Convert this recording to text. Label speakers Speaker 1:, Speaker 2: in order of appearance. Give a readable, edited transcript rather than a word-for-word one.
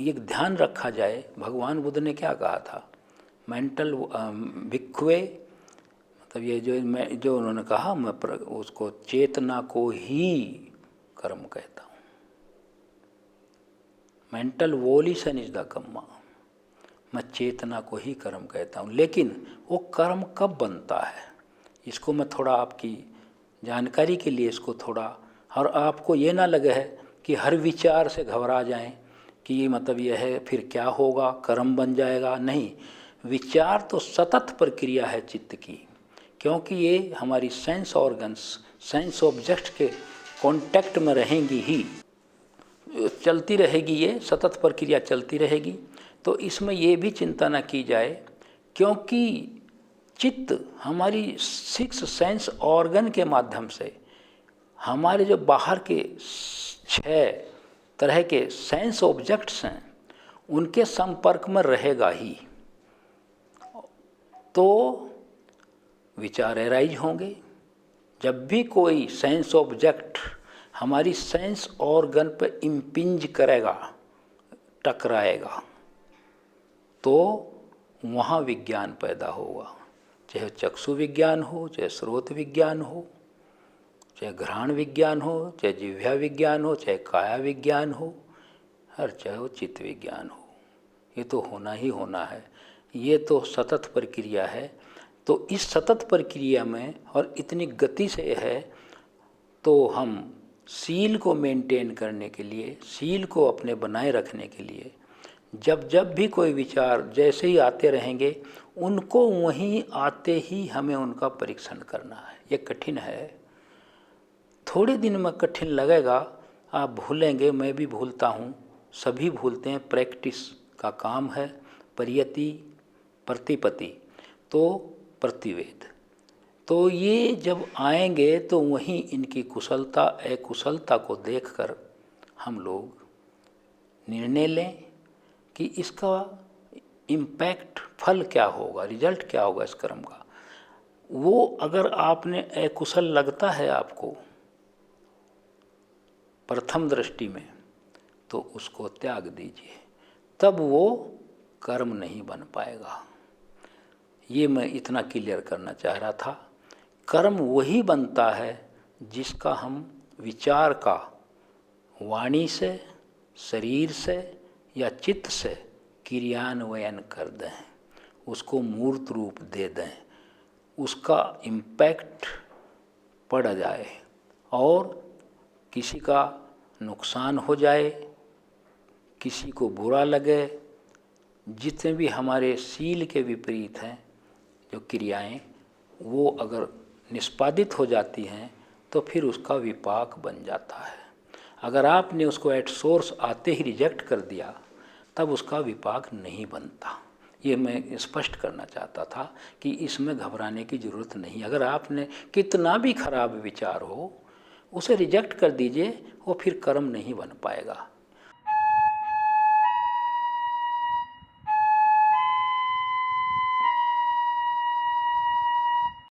Speaker 1: ये ध्यान रखा जाए, भगवान बुद्ध ने क्या कहा था, मेंटल भिक्खुवे, मतलब ये जो उन्होंने कहा, मैं उसको चेतना को ही कर्म कहता हूँ। मेंटल वोल्यूशन इज द कम्मा, मैं चेतना को ही कर्म कहता हूँ। लेकिन वो कर्म कब बनता है, इसको मैं थोड़ा आपकी जानकारी के लिए इसको थोड़ा, और आपको ये ना लगे है कि हर विचार से घबरा जाएं कि ये मतलब यह है फिर क्या होगा, कर्म बन जाएगा। नहीं, विचार तो सतत प्रक्रिया है चित्त की, क्योंकि ये हमारी सेंस ऑर्गन्स, सेंस ऑब्जेक्ट के कांटेक्ट में रहेंगी ही, चलती रहेगी, ये सतत प्रक्रिया चलती रहेगी। तो इसमें ये भी चिंता न की जाए, क्योंकि चित्त हमारी 6 सेंस ऑर्गन के माध्यम से हमारे जो बाहर के 6 तरह के सेंस ऑब्जेक्ट्स हैं उनके संपर्क में रहेगा ही, तो विचार एराइज होंगे। जब भी कोई सेंस ऑब्जेक्ट हमारी सेंस ऑर्गन पर इम्पिंज करेगा, टकराएगा, तो वहाँ विज्ञान पैदा होगा, चाहे चक्षु विज्ञान हो, चाहे स्रोत विज्ञान हो, चाहे घ्राण विज्ञान हो, चाहे जिह्वा विज्ञान हो, चाहे काया विज्ञान हो, हर चाहे वो चित्त विज्ञान हो, ये तो होना ही होना है। ये तो सतत प्रक्रिया है। तो इस सतत प्रक्रिया में और इतनी गति से है, तो हम सील को मेंटेन करने के लिए, सील को अपने बनाए रखने के लिए, जब भी कोई विचार जैसे ही आते रहेंगे, उनको वहीं आते ही हमें उनका परीक्षण करना है। ये कठिन है, थोड़े दिन में कठिन लगेगा, आप भूलेंगे, मैं भी भूलता हूँ, सभी भूलते हैं, प्रैक्टिस का काम है। परियति प्रतिपति तो प्रतिवेद, तो ये जब आएंगे तो वहीं इनकी कुशलता अकुशलता को देखकर हम लोग निर्णय लें कि इसका इम्पैक्ट, फल क्या होगा, रिजल्ट क्या होगा इस कर्म का। वो अगर आपने अकुशल लगता है आपको प्रथम दृष्टि में, तो उसको त्याग दीजिए, तब वो कर्म नहीं बन पाएगा। ये मैं इतना क्लियर करना चाह रहा था। कर्म वही बनता है जिसका हम विचार का वाणी से, शरीर से या चित्त से क्रियान्वयन कर दें, उसको मूर्त रूप दे दें, उसका इम्पैक्ट पड़ जाए और किसी का नुकसान हो जाए, किसी को बुरा लगे, जितने भी हमारे सील के विपरीत हैं जो क्रियाएं, वो अगर निष्पादित हो जाती हैं तो फिर उसका विपाक बन जाता है। अगर आपने उसको एट सोर्स आते ही रिजेक्ट कर दिया, तब उसका विपाक नहीं बनता। ये मैं स्पष्ट करना चाहता था कि इसमें घबराने की ज़रूरत नहीं। अगर आपने कितना भी खराब विचार हो, उसे रिजेक्ट कर दीजिए, वो फिर कर्म नहीं बन पाएगा।